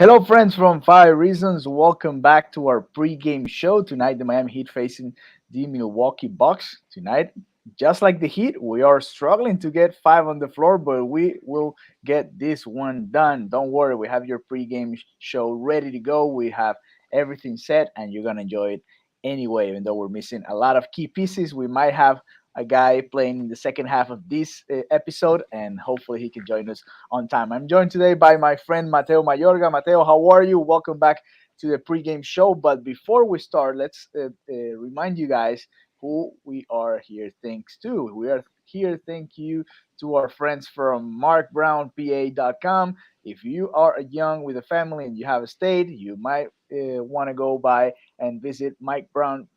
Hello, friends from Five Reasons. Welcome back to our pregame show. Tonight, the Miami Heat facing the Milwaukee Bucks. Tonight, just like the Heat, we are struggling to get five on the floor, but we will get this one done. Don't worry, we have your pregame show ready to go. We have everything set, and you're going to enjoy it anyway, even though we're missing a lot of key pieces. We might have a guy playing in the second half of this episode, and hopefully he can join us on time. I'm joined today by my friend Mateo Mayorga. Mateo, how are you? Welcome back to the pregame show. But before we start, let's remind you guys who we are here thanks to. We are here thank you to our friends from markbrownpa.com. If you are young with a family and you have a state, you might want to go by and visit MikeBrownPA.com.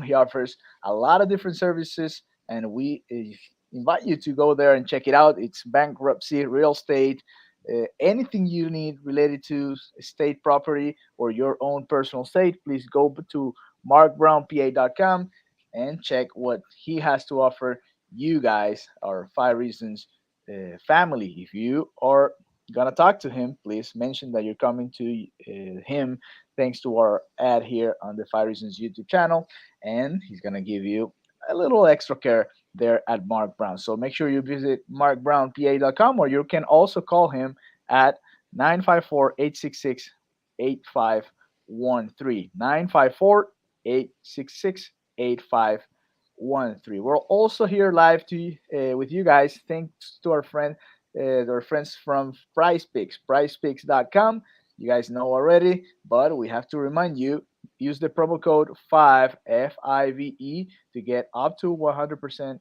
He offers a lot of different services, and we invite you to go there and check it out. It's bankruptcy, real estate, anything you need related to state property or your own personal state. Please go to markbrownpa.com and check what he has to offer you guys, our Five Reasons family. If you are gonna talk to him, please mention that you're coming to him thanks to our ad here on the Five Reasons YouTube channel, and he's gonna give you a little extra care there at Mark Brown. So make sure you visit markbrownpa.com, or you can also call him at 954-866-8513. 954-866-8513. We're also here live to with you guys thanks to our friends from PrizePicks, prizepicks.com. You guys know already, but we have to remind you, use the promo code 5 FIVE to get up to 100%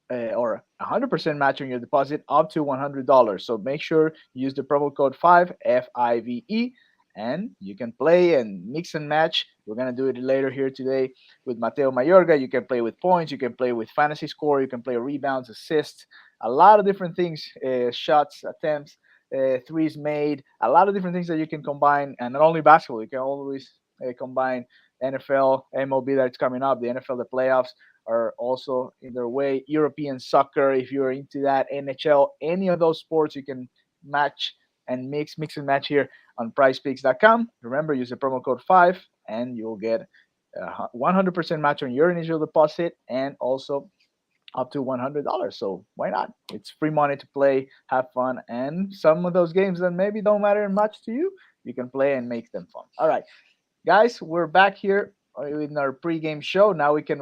or 100% match on your deposit up to $100. So make sure you use the promo code 5 FIVE, and you can play and mix and match. We're going to do it later here today with Mateo Mayorga. You can play with points, you can play with fantasy score, you can play rebounds, assists, a lot of different things, shots, attempts, threes made, a lot of different things that you can combine. And not only basketball, you can always combine NFL, MLB that's coming up, the NFL, the playoffs are also in their way. European soccer, if you're into that, NHL, any of those sports, you can match and mix and match here on PrizePicks.com. Remember, use the promo code 5, and you'll get a 100% match on your initial deposit and also up to $100. So why not? It's free money to play, have fun, and some of those games that maybe don't matter much to you, you can play and make them fun. All right, guys, we're back here in our pregame show. Now we can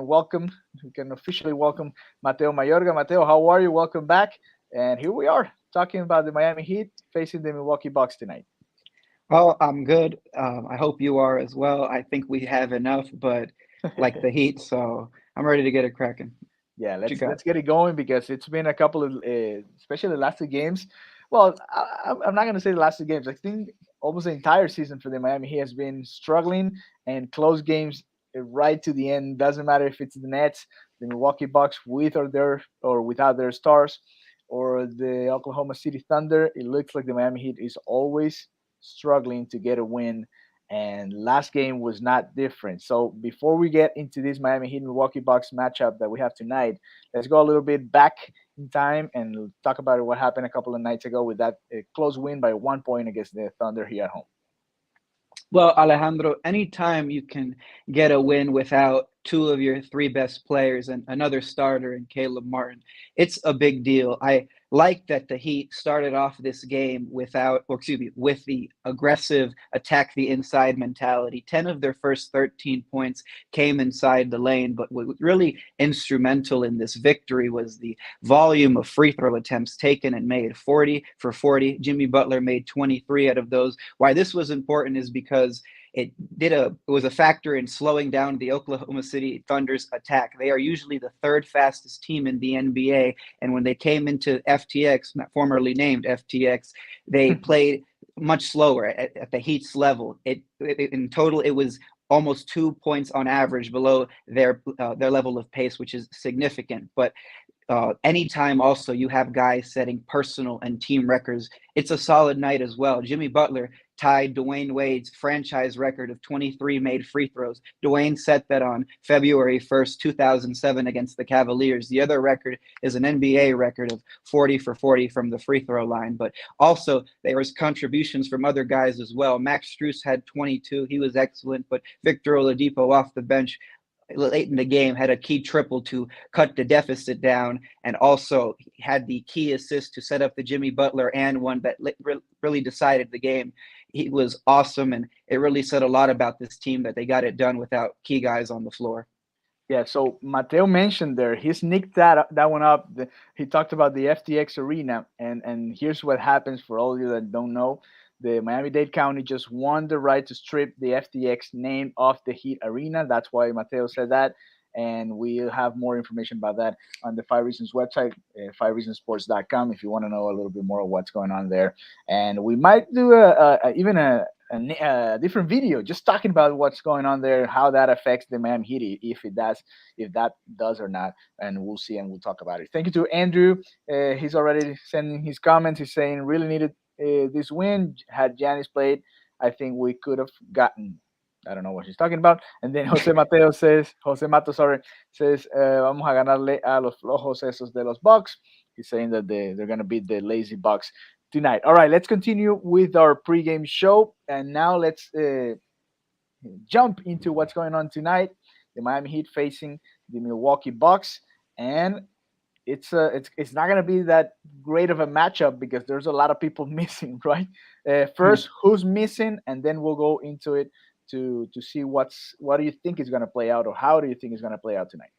officially welcome Mateo Mayorga. Mateo, how are you? Welcome back. And here we are talking about the Miami Heat facing the Milwaukee Bucks tonight. Well, I'm good. I hope you are as well. I think we have enough, but like the Heat, so I'm ready to get it cracking. Yeah, What you let's got? get it going because it's been a couple of, especially the last two games. Well, I'm not gonna say the last two games. I think almost the entire season for the Miami Heat has been struggling and close games right to the end. Doesn't matter if it's the Nets, the Milwaukee Bucks with or their or without their stars, or the Oklahoma City Thunder. It looks like the Miami Heat is always struggling to get a win, and last game was not different. So before we get into this Miami Heat Milwaukee Bucks matchup that we have tonight, let's go a little bit back in time and talk about what happened a couple of nights ago with that close win by 1 point against the Thunder here at home. Well, Alejandro, anytime you can get a win without two of your three best players and another starter in Caleb Martin, it's a big deal. I like that the Heat started off this game with the aggressive attack the inside mentality. 10 of their first 13 points came inside the lane, but what was really instrumental in this victory was the volume of free throw attempts taken and made. 40 for 40. Jimmy Butler made 23 out of those. Why this was important is because it was a factor in slowing down the Oklahoma City Thunder's attack. They are usually the third fastest team in the NBA, and when they came into FTX, formerly named FTX, they played much slower at the Heat's level. In total, it was almost 2 points on average below their level of pace, which is significant. But anytime also you have guys setting personal and team records, it's a solid night as well. Jimmy Butler tied Dwayne Wade's franchise record of 23 made free throws. Dwayne set that on February 1st, 2007 against the Cavaliers. The other record is an NBA record of 40 for 40 from the free throw line. But also, there was contributions from other guys as well. Max Strus had 22. He was excellent. But Victor Oladipo off the bench late in the game had a key triple to cut the deficit down, and also had the key assist to set up the Jimmy Butler and one that really decided the game. He was awesome, and it really said a lot about this team that they got it done without key guys on the floor. Yeah, so Mateo mentioned there, he sneaked that one up. He talked about the FTX arena, and here's what happens for all of you that don't know. The Miami-Dade County just won the right to strip the FTX name off the Heat arena. That's why Mateo said that, and we'll have more information about that on the Five Reasons website, fivereasonsports.com, if you want to know a little bit more of what's going on there. And we might do even a different video just talking about what's going on there, how that affects the Miami Heat, if that does or not, and we'll see and we'll talk about it. Thank you to Andrew. He's already sending his comments. He's saying really needed this win. Had Giannis played, I think we could have gotten. I don't know what he's talking about. And then Jose Mato, sorry, says, vamos a ganarle a los flojos esos de los Bucks. He's saying that they're going to beat the lazy Bucks tonight. All right, let's continue with our pregame show. And now let's jump into what's going on tonight. The Miami Heat facing the Milwaukee Bucks. And it's not going to be that great of a matchup because there's a lot of people missing, right? First, who's missing? And then we'll go into it to see what do you think is going to play out, or how do you think is going to play out tonight?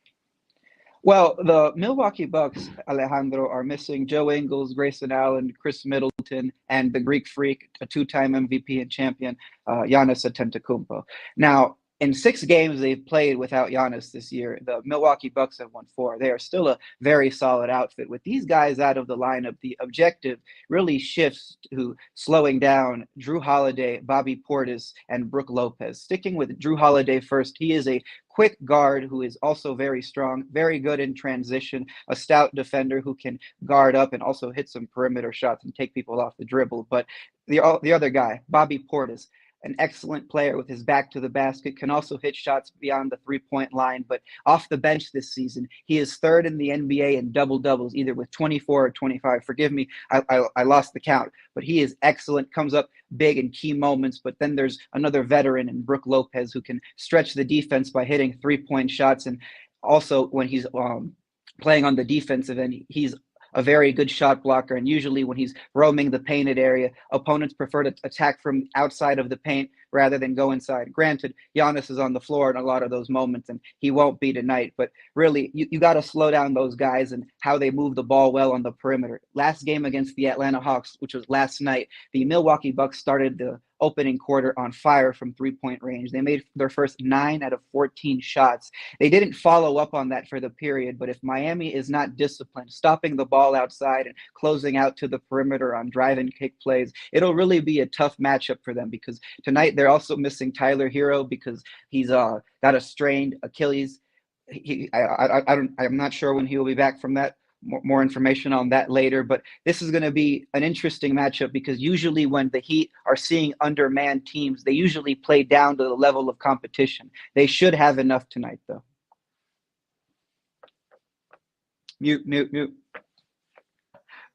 Well, the Milwaukee Bucks, Alejandro, are missing Joe Ingles, Grayson Allen, Chris Middleton, and the Greek Freak, a two-time MVP and champion, Giannis Antetokounmpo. Now, in 6 games they've played without Giannis this year, the Milwaukee Bucks have won 4. They are still a very solid outfit. With these guys out of the lineup, the objective really shifts to slowing down Drew Holiday, Bobby Portis, and Brook Lopez. Sticking with Drew Holiday first, he is a quick guard who is also very strong, very good in transition, a stout defender who can guard up and also hit some perimeter shots and take people off the dribble. But the other guy, Bobby Portis, an excellent player with his back to the basket, can also hit shots beyond the three-point line. But off the bench this season, he is third in the NBA in double-doubles, either with 24 or 25. Forgive me, I lost the count. But he is excellent, comes up big in key moments. But then there's another veteran in Brook Lopez who can stretch the defense by hitting three-point shots. And also when he's playing on the defensive end, he's a very good shot blocker, and usually when he's roaming the painted area, opponents prefer to attack from outside of the paint rather than go inside. Granted, Giannis is on the floor in a lot of those moments, and he won't be tonight, but really, you got to slow down those guys and how they move the ball well on the perimeter. Last game against the Atlanta Hawks, which was last night, the Milwaukee Bucks started the opening quarter on fire from three-point range. They made their first 9 out of 14 shots. They didn't follow up on that for the period, but if Miami is not disciplined, stopping the ball outside and closing out to the perimeter on drive and kick plays, it'll really be a tough matchup for them, because tonight they're also missing Tyler Hero because he's got a strained Achilles. I'm not sure when he will be back from that. More information on that later, but this is going to be an interesting matchup because usually when the Heat are seeing undermanned teams, they usually play down to the level of competition. They should have enough tonight, though. Mute.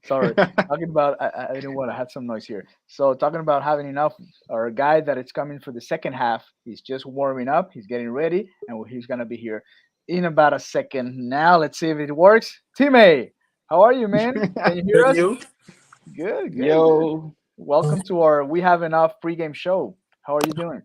Sorry, talking about I didn't want to have some noise here. So talking about having enough, our guy that is coming for the second half, he's just warming up, he's getting ready, and he's gonna be here in about a second. Now let's see if it works. Time, how are you, man? Can you hear us? You? Good. Yo. Welcome to our We Have Enough pregame show. How are you doing?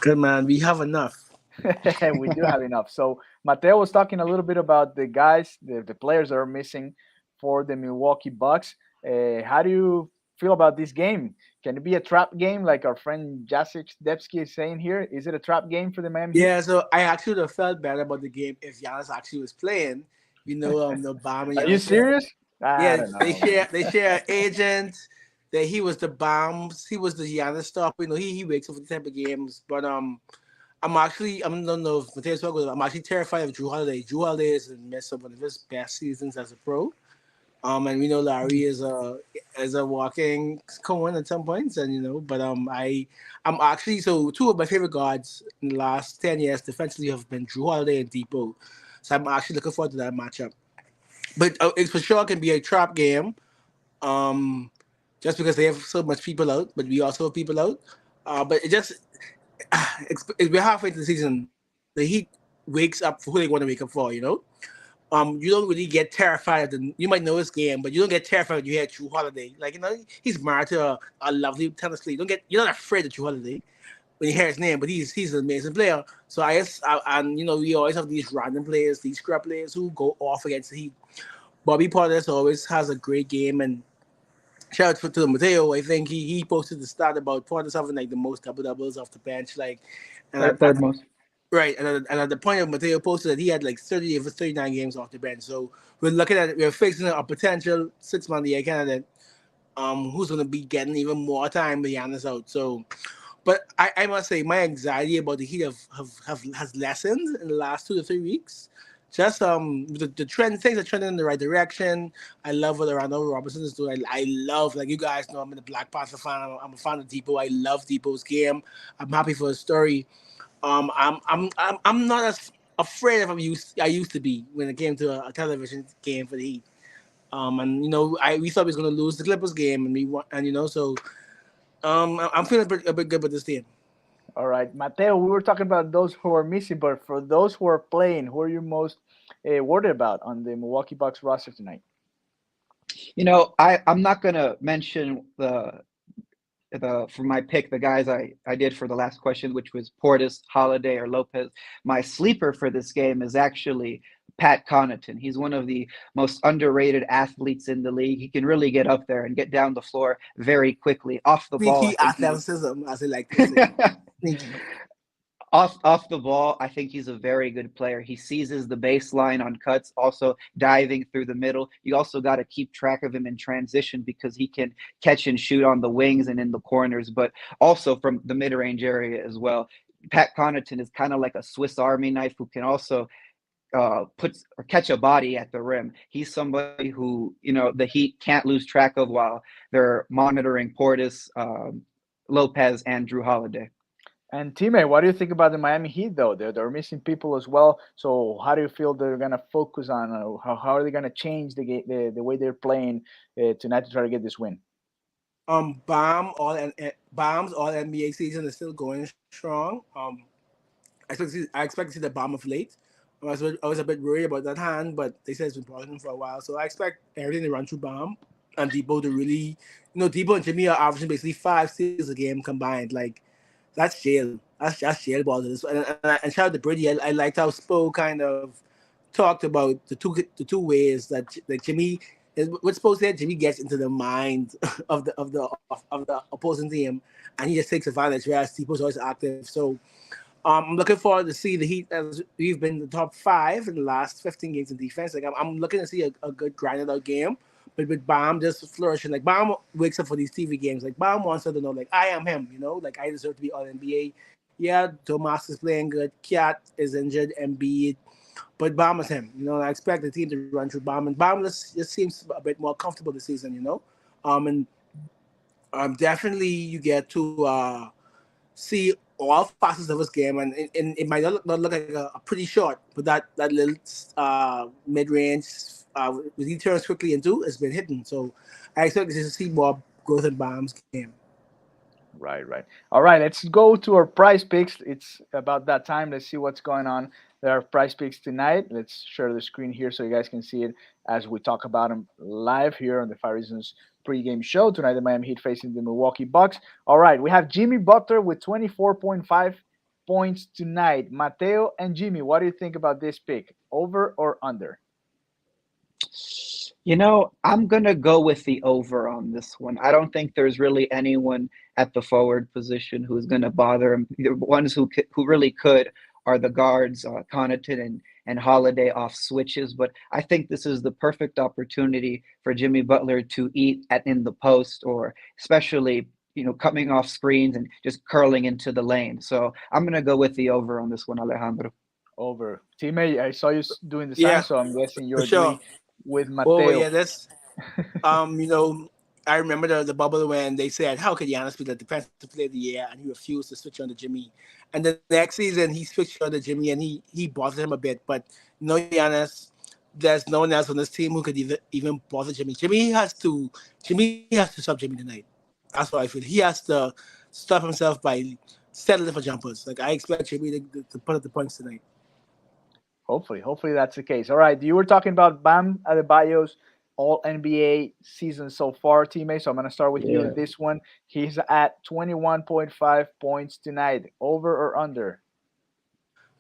Good, man. We have enough. We do have enough. So Mateo was talking a little bit about the guys, the players that are missing for the Milwaukee Bucks. How do you feel about this game? Can it be a trap game like our friend Jacek Debsky is saying here? Is it a trap game for the Miami Heat? Yeah, so I actually would have felt better about the game if Giannis actually was playing. The bomb. Are you serious? I Yeah, don't know. they share an agent. That he was the bombs. He was the Giannis stopper. He wakes up for the type of games. But I don't know if Mateo's talking about. I'm actually terrified of Drew Holiday. Drew Holiday is in the midst of one of his best seasons as a pro. And we know Larry is a walking cone at some points, and but I'm actually so two of my favorite guards in the last 10 years defensively have been Drew Holiday and Depot, so I'm actually looking forward to that matchup. But it for sure can be a trap game, um, just because they have so much people out, but we also have people out. But it just we're halfway to the season. The Heat wakes up for who they want to wake up for, you don't really get terrified. You might know his game, but you don't get terrified when you hear True Holiday. Like he's married to a lovely tennis player. You're not afraid of True Holiday when you hear his name, but he's an amazing player. So and we always have these random players, these scrub players who go off against the Heat. Bobby Portis always has a great game, and shout out to Mateo. I think he posted the stat about Portis having like the most double doubles off the bench, like, and Third most. right, and at the point of Mateo posted that he had like 30 of his 39 games off the bench. So we're facing a potential 6 man of the year candidate, who's going to be getting even more time with Giannis out. So, but I must say my anxiety about the Heat has lessened in the last 2 to 3 weeks. Just the trend things are trending in the right direction. I love what Orlando Robinson is doing. I love, like, you guys know, I'm a Black Panther fan. I'm a fan of Depot. I love Depot's game. I'm happy for his story. I'm not as afraid of I used to be when it came to a television game for the Heat. And we thought we was gonna lose the Clippers game, and we won, and so I'm feeling a bit good with this team. All right, Mateo, we were talking about those who are missing, but for those who are playing, who are you most worried about on the Milwaukee Bucks roster tonight? I'm not gonna mention the for my pick, the guys I did for the last question, which was Portis, Holiday, or Lopez. My sleeper for this game is actually Pat Connaughton. He's one of the most underrated athletes in the league. He can really get up there and get down the floor very quickly. Off the ball, I Sneaky think he's athleticism, as they like to say. Sneaky. off the ball, I think he's a very good player. He seizes the baseline on cuts, also diving through the middle. You also got to keep track of him in transition because he can catch and shoot on the wings and in the corners, but also from the mid-range area as well. Pat Connaughton is kind of like a Swiss Army knife who can also put or catch a body at the rim. He's somebody who the Heat can't lose track of while they're monitoring Portis, Lopez, and Drew Holiday. And teammate, what do you think about the Miami Heat though? They're missing people as well. So how do you feel they're gonna focus on? How are they gonna change the way they're playing tonight to try to get this win? Bomb's all NBA season is still going strong. I expect to see the bomb of late. I was a bit worried about that hand, but they said it's been bothering him for a while. So I expect everything to run through bomb and Debo to really, Debo and Jimmy are averaging basically 5 steals a game combined. Like, that's jail. That's jail ball. And shout out to Brady. I liked how Spo kind of talked about the two ways that Jimmy is. What Spo said, Jimmy gets into the mind of the opposing team, and he just takes advantage. Whereas Debo's always active. So I'm looking forward to see the Heat, as we've been in the top 5 in the last 15 games in defense. Like, I'm looking to see a good grinded out game, but with Bam just flourishing. Like, Bam wakes up for these TV games. Like, Bam wants to know, like, I am him. Like, I deserve to be all NBA. Yeah, Tomas is playing good. Cat is injured. Embiid, but Bam is him. And I expect the team to run through Bam, and Bam just seems a bit more comfortable this season. And definitely you get to see all facets of his game, and it might not look like a pretty short, but that little mid range, when he turns quickly into, has been hitting. So I expect to see more growth in Bam's game. Right, right. All right, let's go to our prize picks. It's about that time. Let's see what's going on. There are prize picks tonight. Let's share the screen here so you guys can see it as we talk about them live here on the Five Reasons pregame show. Tonight, the Miami Heat facing the Milwaukee Bucks. All right, we have Jimmy Butler with 24.5 points tonight. Mateo and Jimmy, what do you think about this pick? Over or under? I'm going to go with the over on this one. I don't think there's really anyone at the forward position who's going to bother him. The ones who really could are the guards, Connaughton and Holiday off switches. But I think this is the perfect opportunity for Jimmy Butler to eat in the post, or especially, coming off screens and just curling into the lane. So I'm going to go with the over on this one, Alejandro. Over. Teammate, I saw you doing the sign, Yeah, so I'm guessing you for sure. agree with Oh Mateo. yeah, You know, I remember the bubble when they said, "How could Giannis be the defensive player of the year?" and he refused to switch on to Jimmy. And the next season, he switched on to Jimmy, and he bothered him a bit. But no, Giannis, there's no one else on this team who could even bother Jimmy. Jimmy has to stop Jimmy tonight. That's what I feel. He has to stop himself by settling for jumpers. Like I expect Jimmy to put up the points tonight. Hopefully that's the case. All right, you were talking about Bam Adebayo's All NBA season so far, teammate. So I'm gonna start with you. Yeah. This one, he's at 21.5 points tonight. Over or under?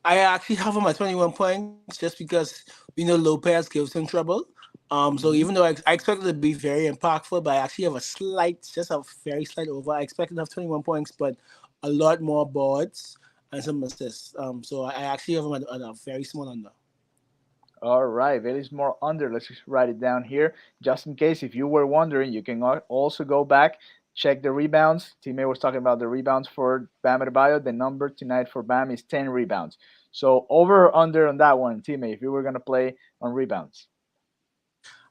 I actually have him at 21 points just because we know Lopez gives him trouble. So Mhm. even though I expect it to be very impactful, but I actually have a slight, just a very slight over. I expected to have 21 points, but a lot more boards and some assists. So I actually have him at a very small under. All right, Veli's more under. Let's just write it down here, just in case if you were wondering. You can also go back, check the rebounds. Teammate was talking about the rebounds for Bam Adebayo. The number tonight for Bam is 10 rebounds. So over or under on that one, teammate. If you were gonna play on rebounds.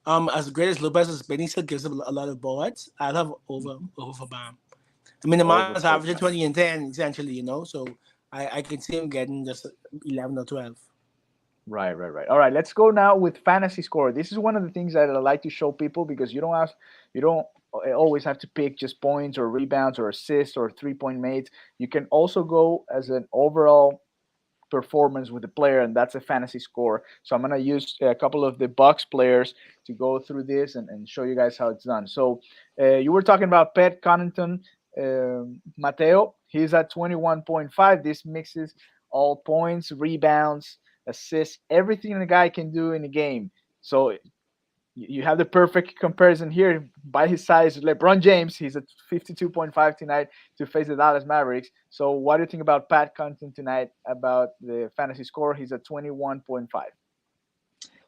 As great as Lopez has been, he still gives him a lot of boards. I'd have Mhm. over for Bam. I mean, the Over man's for averaging Bam. 20 and 10 essentially, you know. So I can see him getting just 11 or 12. Right. All right, let's go now with fantasy score. This is one of the things that I like to show people because you don't always have to pick just points or rebounds or assists or 3 point mates. You can also go as an overall performance with the player, and that's a fantasy score. So I'm gonna use a couple of the Bucks players to go through this and show you guys how it's done. So you were talking about Pat Connaughton, Mateo. He's at 21.5. This mixes all points, rebounds, assists, everything the guy can do in a game. So you have the perfect comparison here by his size. LeBron James, he's at 52.5 tonight to face the Dallas Mavericks. So, what do you think about Pat Connaughton tonight about the fantasy score? He's at 21.5.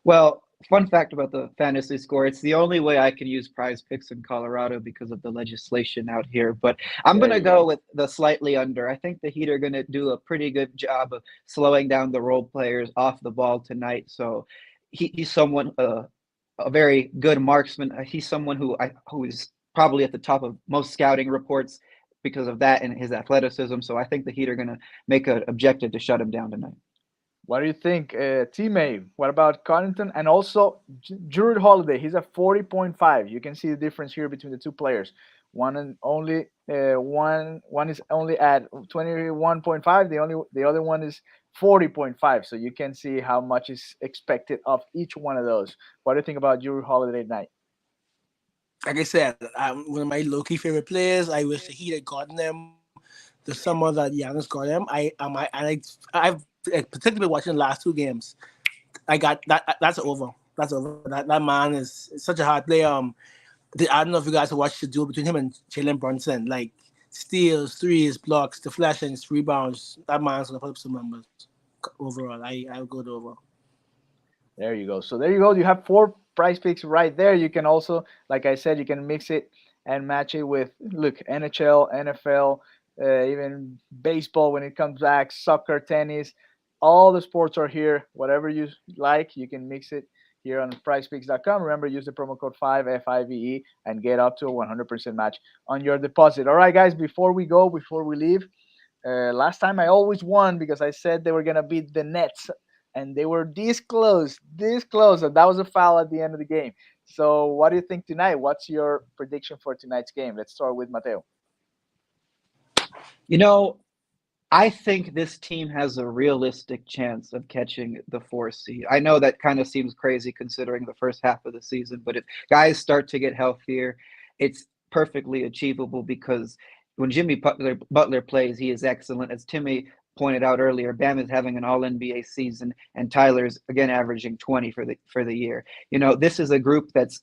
Well, fun fact about the fantasy score, it's the only way I can use prize picks in Colorado because of the legislation out here. But I'm going There to you go go. with the slightly under. I think the Heat are going to do a pretty good job of slowing down the role players off the ball tonight. So he's someone, a very good marksman. He's someone who is probably at the top of most scouting reports because of that and his athleticism. So I think the Heat are going to make an objective to shut him down tonight. What do you think, teammate? What about Connaughton and also Drew Holiday? He's at 40.5. You can see the difference here between the two players. One and only one is only at 21.5. The other one is 40.5. So you can see how much is expected of each one of those. What do you think about Drew Holiday tonight? Like I said, one of my low key favorite players. I wish the Heat had gotten him the summer that Giannis got him. I've particularly watching the last two games. I got that. That's over. That's over. That man is such a hard player. I don't know if you guys have watched the duel between him and Jalen Brunson. Like steals, threes, blocks, deflections, rebounds. That man's gonna put up some numbers. Overall, I'll go to over. There you go. So there you go. You have four price picks right there. You can also, like I said, you can mix it and match it with look NHL, NFL, even baseball when it comes back, soccer, tennis. All the sports are here. Whatever you like, you can mix it here on PrizePicks.com. Remember, use the promo code 5FIVE and get up to a 100% match on your deposit. All right, guys. Before we leave, last time I always won because I said they were gonna beat the Nets, and they were this close, and that was a foul at the end of the game. So, what do you think tonight? What's your prediction for tonight's game? Let's start with Mateo. You know, I think this team has a realistic chance of catching the 4 seed. I know that kind of seems crazy considering the first half of the season, but if guys start to get healthier, it's perfectly achievable because when Jimmy Butler plays, he is excellent. As Timmy pointed out earlier, Bam is having an All NBA season, and Tyler's again averaging 20 for the year. You know, this is a group that's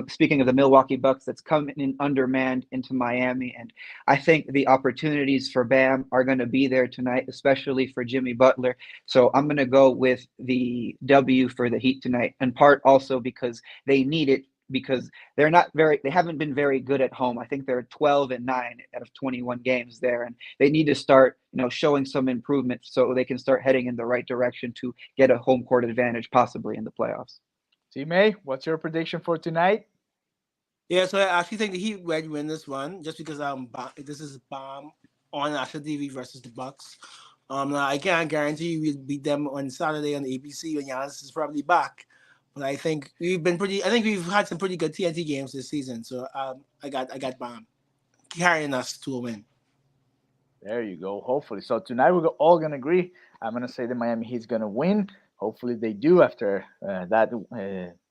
speaking of the Milwaukee Bucks that's coming in undermanned into Miami, and I think the opportunities for Bam are going to be there tonight, especially for Jimmy Butler. So I'm going to go with the W for the Heat tonight, in part also because they need it because they haven't been very good at home. I think they're 12-9 out of 21 games there, and they need to start, showing some improvement so they can start heading in the right direction to get a home court advantage possibly in the playoffs. T May, what's your prediction for tonight? Yeah, so I actually think the Heat might win this one just because this is bomb on national TV versus the Bucks. Now, I can't guarantee you we'll beat them on Saturday on the ABC when Giannis is probably back. But I think we've been pretty. I think we've had some pretty good TNT games this season. So I got bomb carrying us to a win. There you go. Hopefully, so tonight we're all gonna agree. I'm gonna say the Miami Heat's gonna win. Hopefully, they do after that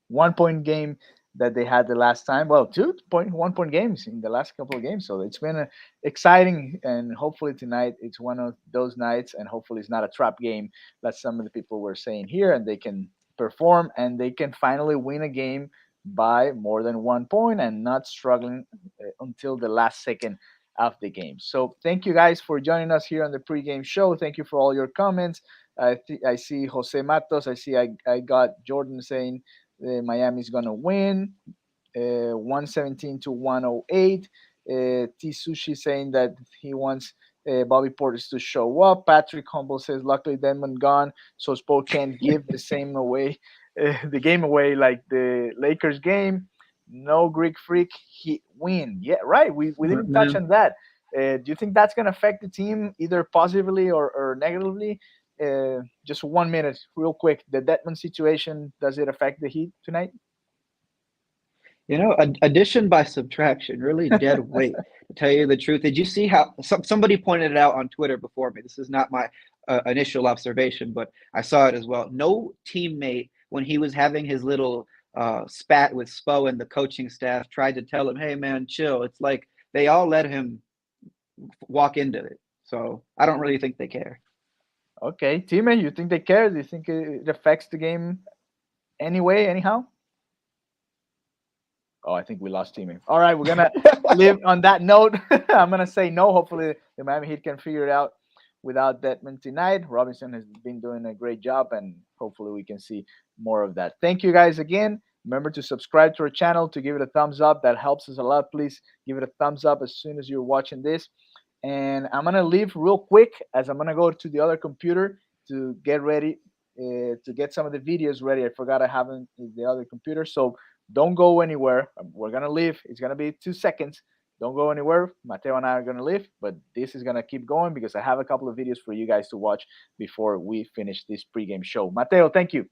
1 point game that they had the last time. Well, 2 1 point games in the last couple of games. So it's been exciting, and hopefully tonight it's one of those nights, and hopefully it's not a trap game like some of the people were saying here, and they can perform and they can finally win a game by more than 1 point and not struggling until the last second of the game. So thank you guys for joining us here on the pregame show. Thank you for all your comments. I see Jose Matos. I got Jordan saying Miami's gonna win. 117 to 108. T Sushi saying that he wants Bobby Portis to show up. Patrick Humble says, luckily Denman gone, so Spo can't give the game away like the Lakers game. No Greek freak, he win. Yeah, right. We didn't touch Man. on that. Do you think that's going to affect the team either positively or negatively? Just 1 minute, real quick. The Detman situation, does it affect the Heat tonight? Addition by subtraction, really dead weight. To tell you the truth, did you see how somebody pointed it out on Twitter before me? This is not my initial observation, but I saw it as well. No teammate, when he was having his little spat with Spo and the coaching staff, tried to tell him, "Hey, man, chill." It's like they all let him walk into it. So I don't really think they care. Okay, teammate, you think they care? Do you think it affects the game anyway, anyhow? Oh, I think we lost teammate. All right, we're gonna live on that note. I'm gonna say no. Hopefully, the Miami Heat can figure it out without Detman tonight. Robinson has been doing a great job, and hopefully, we can see more of that. Thank you guys again. Remember to subscribe to our channel, to give it a thumbs up. That helps us a lot. Please give it a thumbs up as soon as you're watching this. And I'm gonna leave real quick as I'm gonna go to the other computer to get ready to get some of the videos ready. I forgot I haven't the other computer, so don't go anywhere. We're gonna leave. It's gonna be 2 seconds. Don't go anywhere. Mateo and I are gonna leave, but this is gonna keep going because I have a couple of videos for you guys to watch before we finish this pregame show. Mateo, thank you.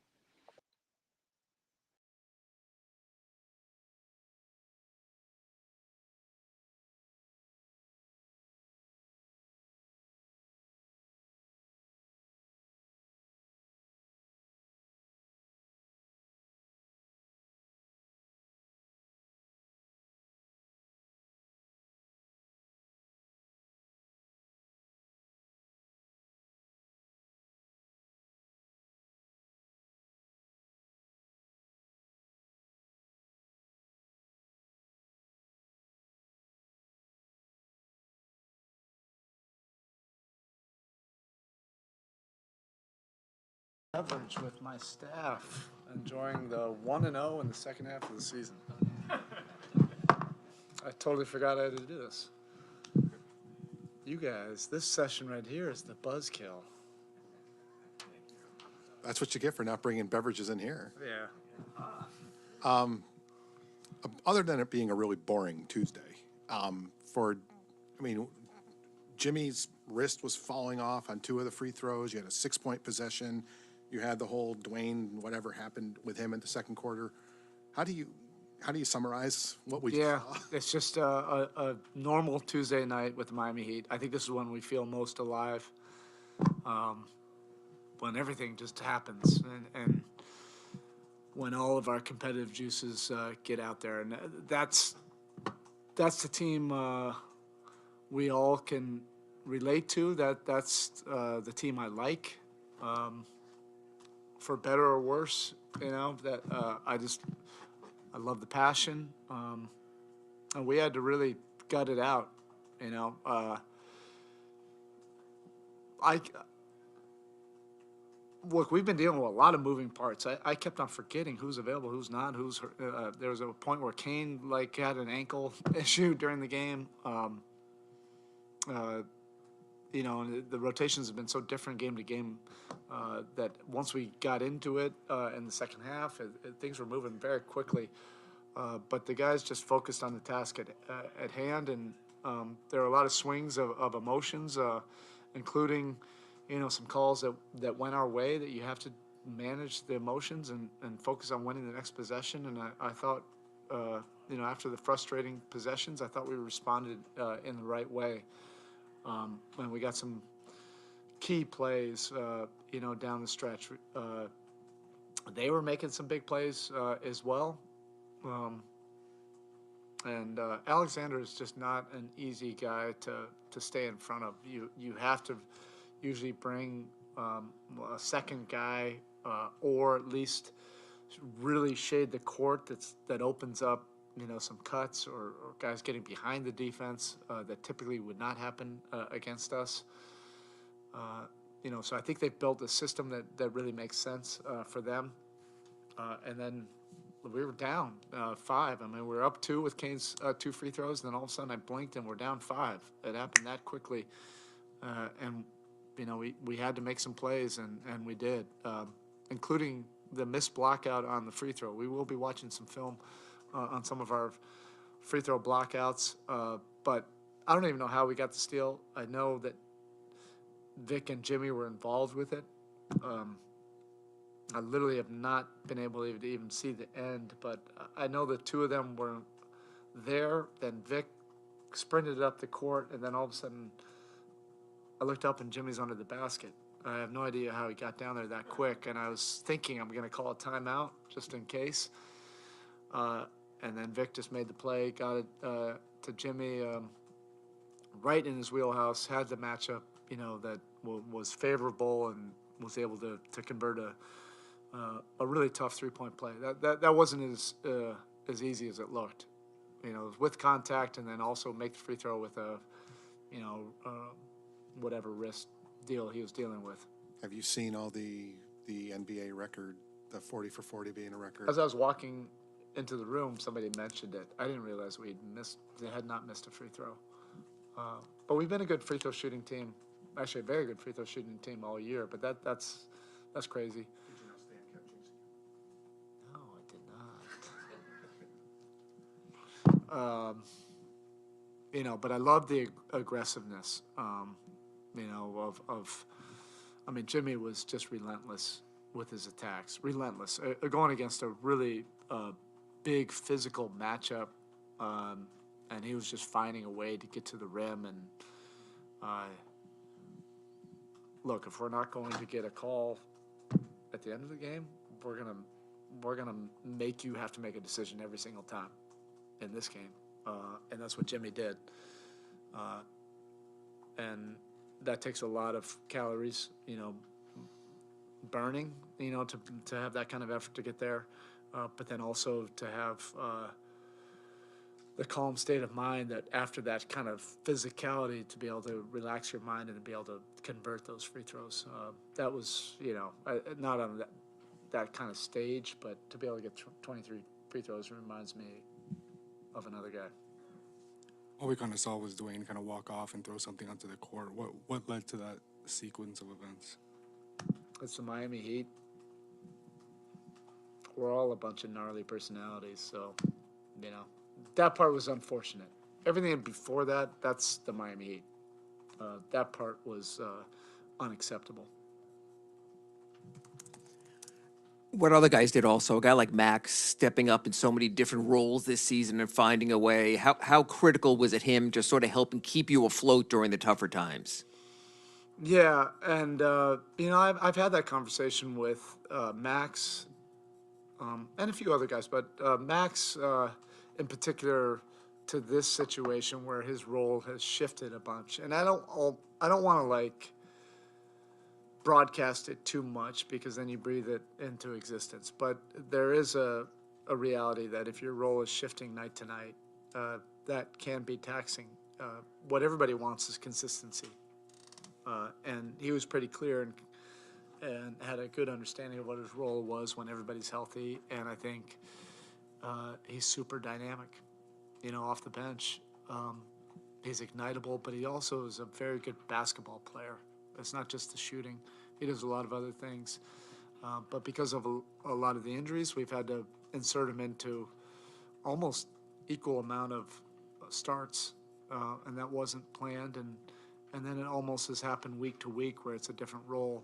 Beverage with my staff, enjoying the 1-0 in the second half of the season. I totally forgot I had to do this. You guys, this session right here is the buzzkill. That's what you get for not bringing beverages in here. Yeah. Other than it being a really boring Tuesday, I mean, Jimmy's wrist was falling off on two of the free throws. You had a 6 point possession. You had the whole Dwayne whatever happened with him in the second quarter. How do you how do you summarize what we just Yeah, saw? it's just a normal Tuesday night with the Miami Heat. I think this is when we feel most alive, when everything just happens and when all of our competitive juices get out there. And that's the team we all can relate to. That's the team I like, for better or worse. That I love the passion, and we had to really gut it out. You know, I look. We've been dealing with a lot of moving parts. I kept on forgetting who's available, who's not, who's. There was a point where Kane had an ankle issue during the game. Uh, and the rotations have been so different game to game, that once we got into it in the second half, things were moving very quickly. but the guys just focused on the task at hand, and there are a lot of swings of emotions, including, some calls that went our way that you have to manage the emotions and focus on winning the next possession. And I thought, after the frustrating possessions, I thought we responded in the right way. And we got some key plays, down the stretch. They were making some big plays as well. Um, and Alexander is just not an easy guy to stay in front of. You have to usually bring a second guy, or at least really shade the court that opens up some cuts, or guys getting behind the defense that typically would not happen against us. So I think they've built a system that really makes sense for them. And then we were down 5. I mean, we were up 2 with Kane's 2 free throws, and then all of a sudden I blinked and we're down 5. It happened that quickly. And, we had to make some plays, and we did, including the missed blockout on the free throw. We will be watching some film on some of our free throw blockouts, but I don't even know how we got the steal. I know that Vic and Jimmy were involved with it. I literally have not been able to even see the end, but I know the 2 of them were there. Then Vic sprinted up the court, and then all of a sudden I looked up and Jimmy's under the basket. I have no idea how he got down there that quick, and I was thinking I'm going to call a timeout just in case. And then Vic just made the play, got it to Jimmy right in his wheelhouse, had the matchup, that was favorable, and was able to convert a really tough 3-point play. That wasn't as easy as it looked. It was with contact, and then also make the free throw with a, whatever wrist deal he was dealing with. Have you seen all the NBA record, the 40 for 40 being a record? As I was walking into the room, somebody mentioned it. I didn't realize they had not missed a free throw. But we've been a good free throw shooting team, actually a very good free throw shooting team all year. But that's crazy. Did you not stand kept chasing you? No, I did not. But I love the aggressiveness. I mean, Jimmy was just relentless with his attacks. Relentless, going against a really big physical matchup, and he was just finding a way to get to the rim. And look, if we're not going to get a call at the end of the game, we're gonna make you have to make a decision every single time in this game, and that's what Jimmy did. And that takes a lot of calories, burning, to have that kind of effort to get there, but then also to have the calm state of mind that after that kind of physicality, to be able to relax your mind and to be able to convert those free throws. That was, not on that kind of stage, but to be able to get 23 free throws reminds me of another guy. All we kind of saw was Dwayne kind of walk off and throw something onto the court. What led to that sequence of events? It's the Miami Heat. We're all a bunch of gnarly personalities, so, that part was unfortunate. Everything before that, that's the Miami Heat. That part was unacceptable. What other guys did also, a guy like Max stepping up in so many different roles this season and finding a way. How critical was it him just sort of helping keep you afloat during the tougher times? Yeah, and I've had that conversation with Max and a few other guys, but Max in particular, to this situation where his role has shifted a bunch, and I don't want to broadcast it too much because then you breathe it into existence. But there is a reality that if your role is shifting night to night, that can be taxing. What everybody wants is consistency. And he was pretty clear and had a good understanding of what his role was when everybody's healthy. And I think he's super dynamic, off the bench. He's ignitable, but he also is a very good basketball player. It's not just the shooting. He does a lot of other things. But because of a lot of the injuries, we've had to insert him into almost equal amount of starts, and that wasn't planned. And then it almost has happened week to week where it's a different role.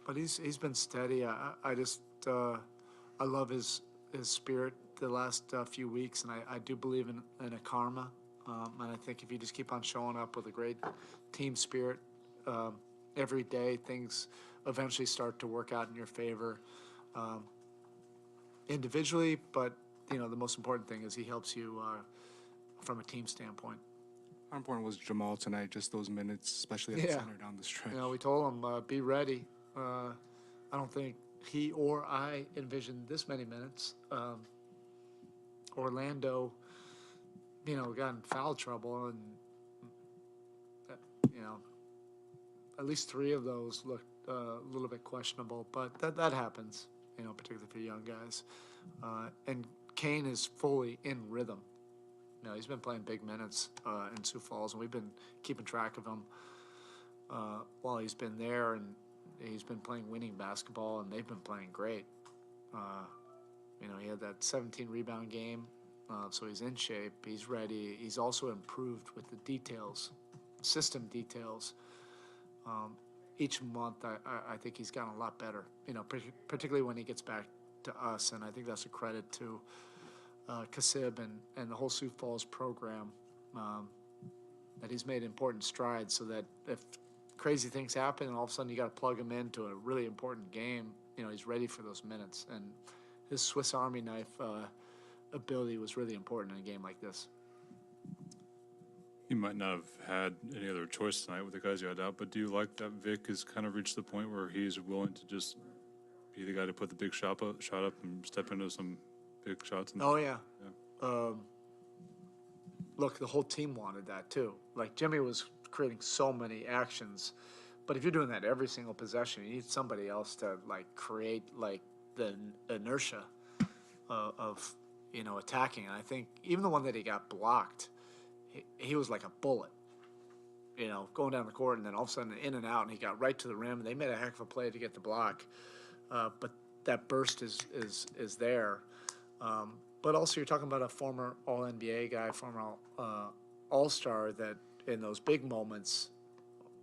But he's been steady. I just I love his spirit the last few weeks, and I do believe in a karma. And I think if you just keep on showing up with a great team spirit every day, things eventually start to work out in your favor individually. But the most important thing is he helps you from a team standpoint. How important was Jamal tonight? Just those minutes, especially at Yeah. center down the stretch. We told him be ready. I don't think he or I envisioned this many minutes. Orlando, got in foul trouble, and you know, at least 3 of those looked a little bit questionable. But that happens, particularly for young guys. And Kane is fully in rhythm. He's been playing big minutes in Sioux Falls, and we've been keeping track of him while he's been there, and he's been playing winning basketball, and they've been playing great. He had that 17 rebound game, so he's in shape. He's ready. He's also improved with the details, system details. Each month, I think he's gotten a lot better. Particularly when he gets back to us, and I think that's a credit to Kasib and the whole Sioux Falls program, that he's made important strides, so that if crazy things happen and all of a sudden you got to plug him into a really important game, he's ready for those minutes. And his Swiss Army knife ability was really important in a game like this. You might not have had any other choice tonight with the guys you had out, but do you like that Vic has kind of reached the point where he's willing to just be the guy to put the big shot up and step into some big shots? Oh, yeah. Look, the whole team wanted that too. Like, Jimmy was creating so many actions, but if you're doing that every single possession, you need somebody else to create the inertia of attacking. And I think even the one that he got blocked, he was like a bullet, going down the court, and then all of a sudden in and out, and he got right to the rim, and they made a heck of a play to get the block. But that burst is there. But also, you're talking about a former All-NBA guy, former All-Star, that in those big moments,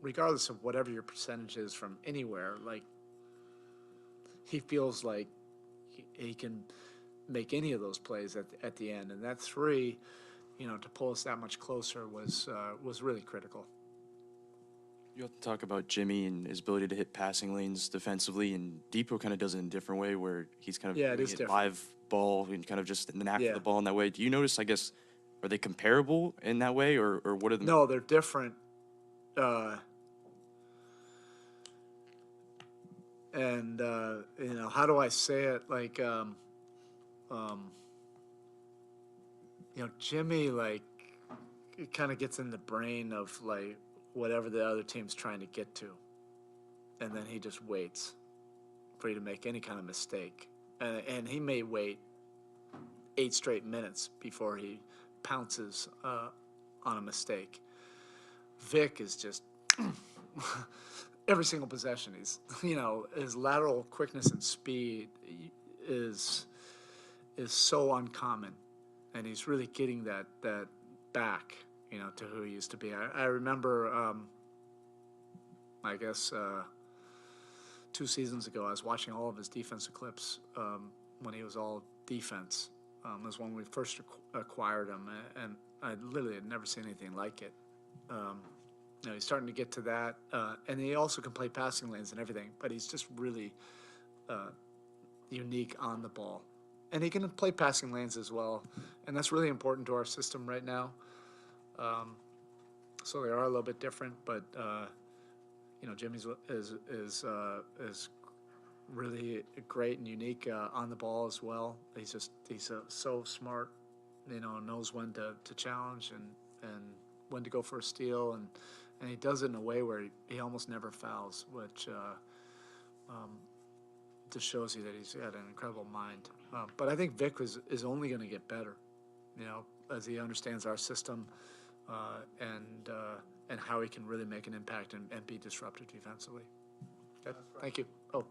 regardless of whatever your percentage is from anywhere, he feels like he can make any of those plays at the end. And that 3, to pull us that much closer was really critical. You have to talk about Jimmy and his ability to hit passing lanes defensively, and Depot kind of does it in a different way, where he's kind of Yeah, it doing is it different. live ball and kind of just the knack Yeah. for the ball in that way. Do you notice, I guess, are they comparable in that way, or what are the... No, they're different. And how do I say it? Jimmy, it kind of gets in the brain of whatever the other team's trying to get to, and then he just waits for you to make any kind of mistake, and he may wait 8 straight minutes before he pounces on a mistake. Vic is just every single possession. He's his lateral quickness and speed is so uncommon, and he's really getting that back, to who he used to be. I remember, I guess 2 seasons ago, I was watching all of his defensive clips when he was all defense. It was when we first acquired him, and I literally had never seen anything like it. He's starting to get to that, and he also can play passing lanes and everything, but he's just really unique on the ball. And he can play passing lanes as well, and that's really important to our system right now. So they are a little bit different, but Jimmy's is really great and unique on the ball as well. He's so smart, knows when to challenge and when to go for a steal, and he does it in a way where he almost never fouls, which just shows you that he's got an incredible mind. But I think Vic is only going to get better, as he understands our system and how he can really make an impact and be disruptive defensively. Okay. Thank you. Oh.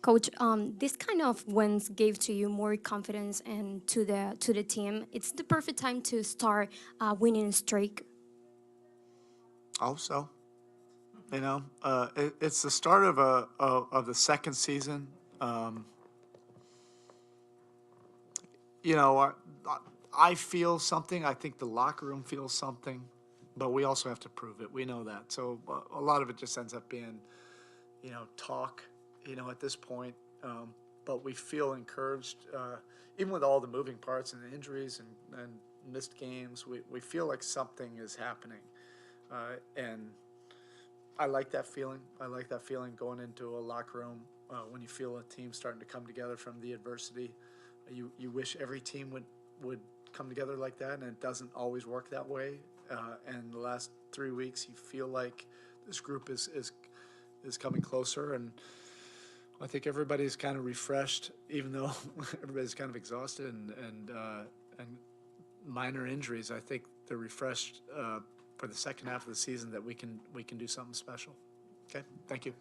Coach, this kind of wins gave to you more confidence and to the team. It's the perfect time to start winning streak. Also, it's the start of the second season. Um, you know, I feel something. I think the locker room feels something, but we also have to prove it. We know that. So a lot of it just ends up being, talk. At this point, but we feel encouraged, even with all the moving parts and the injuries and missed games. We feel like something is happening, and I like that feeling. I like that feeling going into a locker room when you feel a team starting to come together from the adversity. You wish every team would come together like that, and it doesn't always work that way. And the last 3 weeks, you feel like this group is coming closer, and I think everybody's kind of refreshed, even though everybody's kind of exhausted and minor injuries. I think they're refreshed for the second half of the season that we can do something special. Okay, thank you.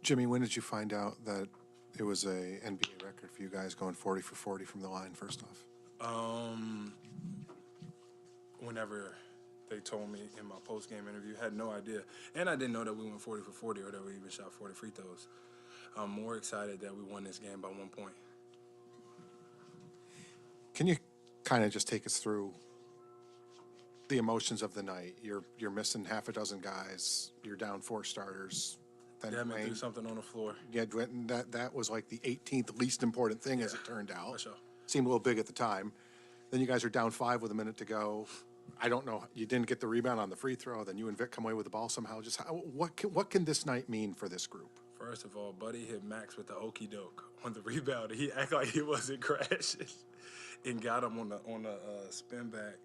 Jimmy, when did you find out that it was a NBA record for you guys going 40 for 40 from the line? First off, Whenever they told me in my post-game interview, had no idea. And I didn't know that we went 40 for 40 or that we even shot 40 free throws. I'm more excited that we won this game by 1 point. can you kind of just take us through the emotions of the night? You're missing half a dozen guys. You're down 4 starters. Then Devin Dwayne- threw something on the floor. Yeah, that was like the 18th least important thing as it turned out. For sure. Seemed a little big at the time. Then you guys are down 5 with a minute to go. I don't know. You didn't get the rebound on the free throw. Then you and Vic come away with the ball somehow. Just what can this night mean for this group? First of all, Buddy hit Max with the okey doke on the rebound. He acted like he wasn't crashing and got him on the spin back.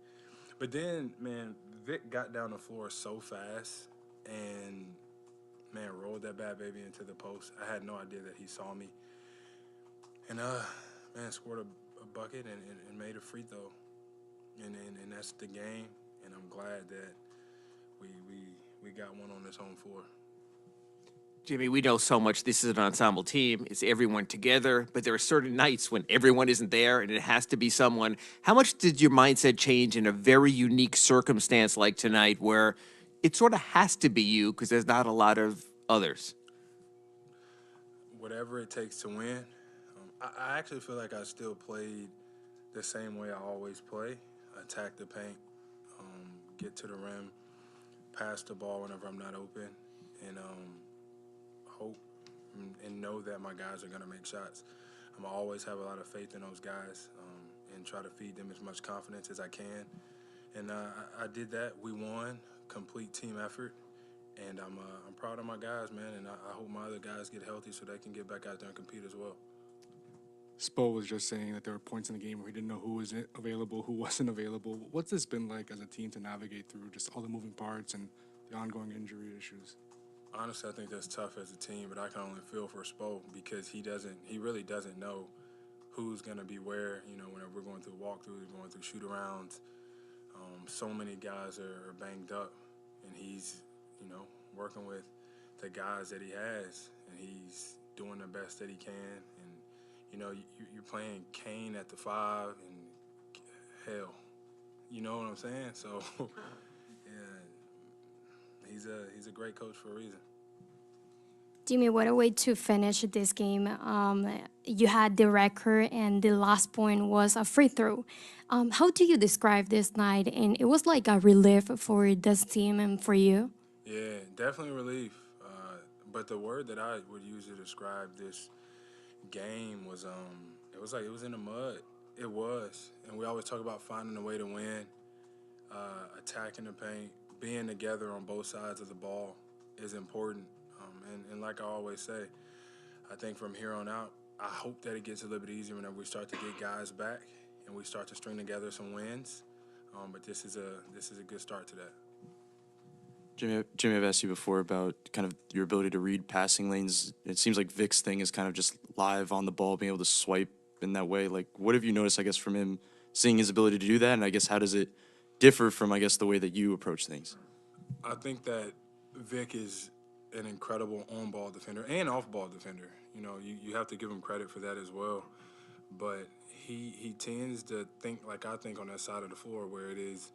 But then, man, Vic got down the floor so fast and, man, rolled that bad baby into the post. I had no idea that he saw me. And, man, scored a bucket and made a free throw. And that's the game. And I'm glad that we got one on this home floor. Jimmy, we know so much this is an ensemble team. It's everyone together, but there are certain nights when everyone isn't there and it has to be someone. How much did your mindset change in a very unique circumstance like tonight where it sort of has to be you because there's not a lot of others? Whatever it takes to win. I actually feel like I still played the same way I always play. Attack the paint, get to the rim, pass the ball whenever I'm not open, and hope and know that my guys are going to make shots. I always have a lot of faith in those guys and try to feed them as much confidence as I can. And I did that. We won, complete team effort. And I'm proud of my guys, man, and I hope my other guys get healthy so they can get back out there and compete as well. Spo was just saying that there were points in the game where he didn't know who was available, who wasn't available. What's this been like as a team to navigate through just all the moving parts and the ongoing injury issues? Honestly, I think that's tough as a team, but I can only feel for Spo because he really doesn't know who's going to be where, whenever we're going through walkthroughs, going through shoot-arounds. So many guys are banged up, and he's, working with the guys that he has, and he's doing the best that he can. And, you're playing Kane at the 5 and hell, you know what I'm saying? So, yeah, he's a great coach for a reason. Jimmy, what a way to finish this game. You had the record, and the last point was a free throw. How do you describe this night? And it was like a relief for this team and for you. Yeah, definitely relief. But the word that I would use to describe this game was it was like it was in the mud. It was. And we always talk about finding a way to win, attacking the paint, being together on both sides of the ball is important. And like I always say, I think from here on out, I hope that it gets a little bit easier whenever we start to get guys back and we start to string together some wins. But this is a good start to that. Jimmy, I've asked you before about kind of your ability to read passing lanes. It seems like Vic's thing is kind of just live on the ball, being able to swipe in that way. Like, what have you noticed, I guess, from him seeing his ability to do that? And I guess, how does it differ from, I guess, the way that you approach things? I think that Vic is an incredible on-ball defender and off-ball defender. You know, you have to give him credit for that as well. But he tends to think like I think on that side of the floor, where it is,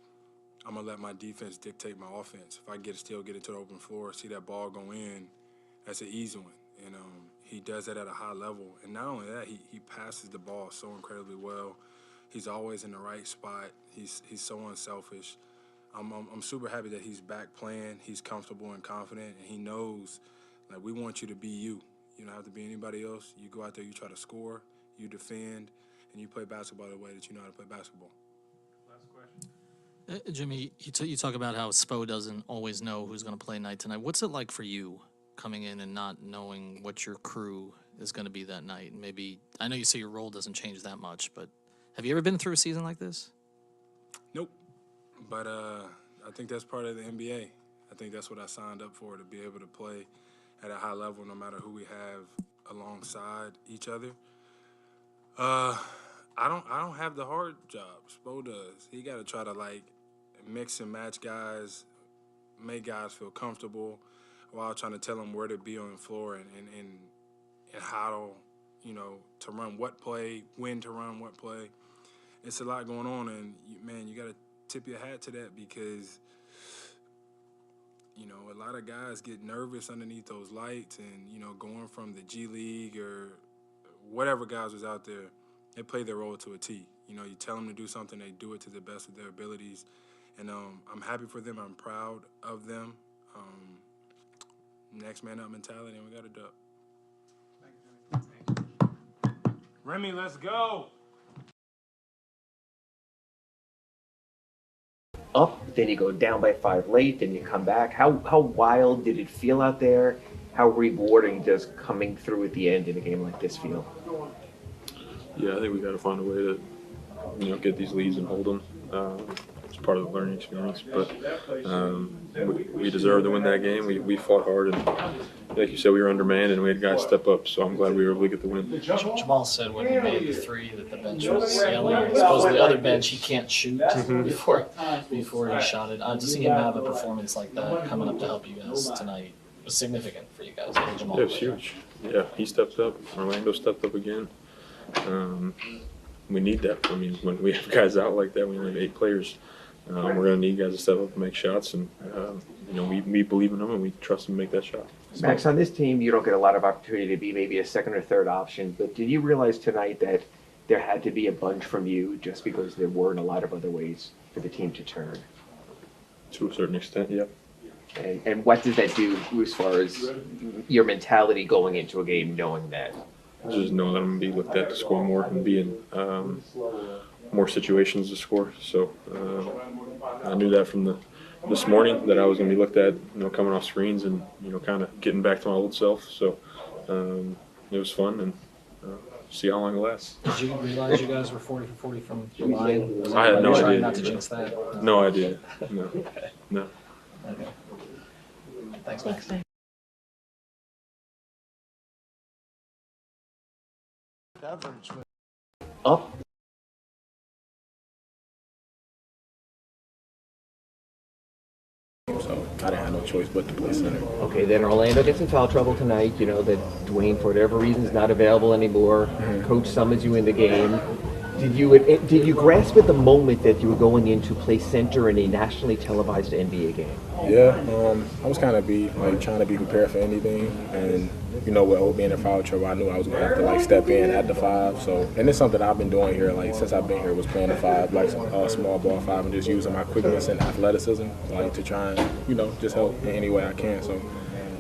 I'm gonna let my defense dictate my offense. If I get it to the open floor, see that ball go in, that's an easy one. And he does that at a high level. And not only that, he passes the ball so incredibly well. He's always in the right spot. He's so unselfish. I'm super happy that he's back playing. He's comfortable and confident, and he knows, like, we want you to be you. You don't have to be anybody else. You go out there, you try to score, you defend, and you play basketball the way that you know how to play basketball. Jimmy, you talk about how Spo doesn't always know who's going to play night tonight. What's it like for you coming in and not knowing what your crew is going to be that night? And maybe, I know you say your role doesn't change that much, but have you ever been through a season like this? Nope. But I think that's part of the NBA. I think that's what I signed up for, to be able to play at a high level no matter who we have alongside each other. I don't have the hard job. Spo does. He got to try to, like, mix and match guys, make guys feel comfortable while trying to tell them where to be on the floor and how to, you know, to run what play, when to run what play. It's a lot going on, and, man, you got to tip your hat to that, because, you know, a lot of guys get nervous underneath those lights, and, you know, going from the G League or whatever guys was out there, they play their role to a T. You know, you tell them to do something, they do it to the best of their abilities. And I'm happy for them. I'm proud of them. Next man up mentality, and we got a dub. Remy, let's go. Up, then you go down by 5 late, then you come back. How wild did it feel out there? How rewarding does coming through at the end in a game like this feel? Yeah, I think we got to find a way to, you know, get these leads and hold them. It's part of the learning experience, but we deserved to win that game. We fought hard, and like you said, we were undermanned, and we had guys step up. So I'm glad we were able to get the win. Jamal said when he made the three that the bench was yelling. Supposedly the other bench he can't shoot before he shot it. To see him have a performance like that coming up to help you guys tonight was significant for you guys. Yeah, it was huge. Yeah, he stepped up. Orlando stepped up again. We need that. I mean, when we have guys out like that, we only have 8 players. We're going to need guys to step up and make shots, and you know, we believe in them and we trust them to make that shot. Max, on this team, you don't get a lot of opportunity to be maybe a second or third option, but did you realize tonight that there had to be a bunch from you just because there weren't a lot of other ways for the team to turn? To a certain extent, yeah. And what does that do as far as your mentality going into a game, knowing that? Just know that I'm going to be looked at to score more and be in more situations to score. So I knew that from this morning, that I was going to be looked at, you know, coming off screens and, you know, kind of getting back to my old self. So it was fun, and see how long it lasts. Did you realize you guys were 40 for 40 from the line? I had no idea. Not to jinx that. No idea. No. No. Okay. Thanks, Max. Up. So I didn't have no choice but to play center. Okay, then Orlando gets in foul trouble tonight. You know that Dwayne, for whatever reason, is not available anymore. Coach summons you in the game. Did you grasp at the moment that you were going in to play center in a nationally televised NBA game? Yeah, I was kind of trying to be prepared for anything, and you know, with O being in foul trouble, I knew I was gonna have to step in at the 5. So, and it's something I've been doing here since I've been here, was playing the 5, small ball 5, and just using my quickness and athleticism to try and, you know, just help in any way I can. So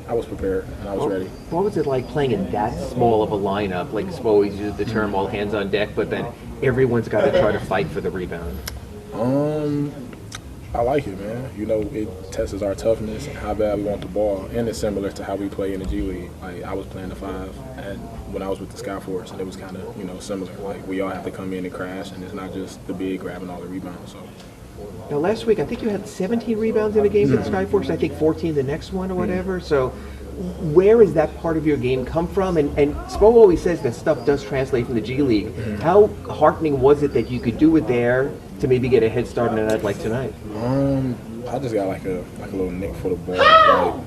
I was prepared and I was ready. What was it like playing in that small of a lineup? Like Spo always uses the term all hands on deck, but then everyone's got to try to fight for the rebound. I like it, man. You know, it tests our toughness and how bad we want the ball, and it's similar to how we play in the G League. I was playing the 5 when I was with the Scout Force, and it was kind of, you know, similar. We all have to come in and crash, and it's not just the big grabbing all the rebounds. So. Now, last week, I think you had 17 rebounds in a game for the Sky Force, I think 14 the next one or whatever. So where is that part of your game come from? And Spo always says that stuff does translate from the G League. How heartening was it that you could do it there to maybe get a head start on a night like tonight? I just got like a little nick for the ball.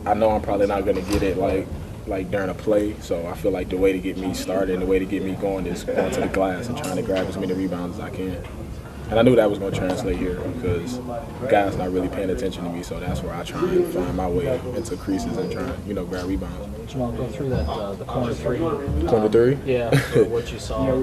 I know I'm probably not gonna get it like during a play. So I feel like the way to get me started and the way to get me going is going to the glass and trying to grab as many rebounds as I can. And I knew that was going to translate here because guys not really paying attention to me, so that's where I try and find my way into creases and try and, grab rebounds. Jamal, go through that, the corner three. Corner three? Yeah, so what you saw,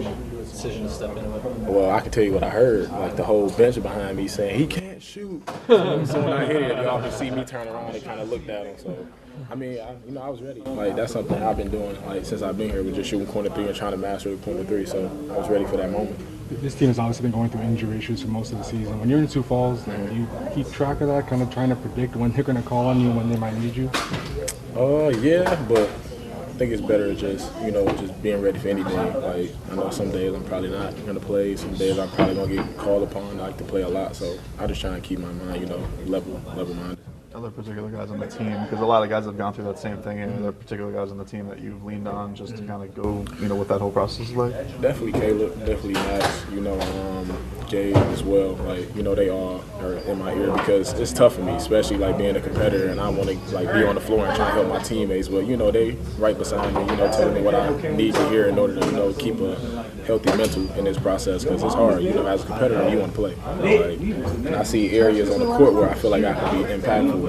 decision to step into it. Well, I can tell you what I heard. Like, the whole bench behind me saying, he can't shoot. So when I hit it, y'all can see me turn around and kind of looked at him. So, I mean, I was ready. Like, that's something I've been doing, like, since I've been here, with just shooting corner three and trying to master the corner three. So I was ready for that moment. This team has obviously been going through injury issues for most of the season. When you're in Sioux Falls, do you keep track of that, kind of trying to predict when they're going to call on you, when they might need you? Yeah, but I think it's better just, just being ready for anything. Like, I know some days I'm probably not going to play. Some days I'm probably going to get called upon. I like to play a lot, so I just try and keep my mind, level-minded. Other particular guys on the team, because a lot of guys have gone through that same thing, and there are particular guys on the team that you've leaned on just to kind of go, what that whole process is like? Definitely Caleb, definitely Max, Gabe as well. Like, they all are in my ear because it's tough for me, especially like being a competitor, and I want to like be on the floor and try to help my teammates. But they right beside me, telling me what I need to hear in order to keep a healthy mental in this process because it's hard. As a competitor, you want to play. And I see areas on the court where I feel like I can be impactful.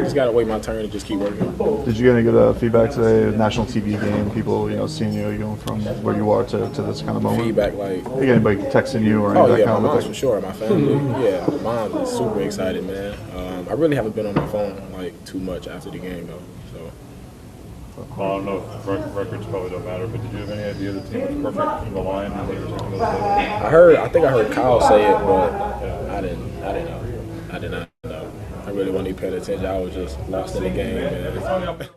Just got to wait my turn and just keep working. Did you get any good feedback today? National TV game, people, seeing you going from where you are to this kind of moment? Feedback like anybody texting you or anything? Yeah, my mom's for sure. My family, yeah, my mom is super excited, man. I really haven't been on my phone too much after the game though. So. Well, I don't know if records probably don't matter, but did you have any idea the team was perfect from the line when you were taking those plays? I think I heard Kyle say it, but I didn't know. I did not know. I really wasn't even paying attention. I was just lost in the game, man.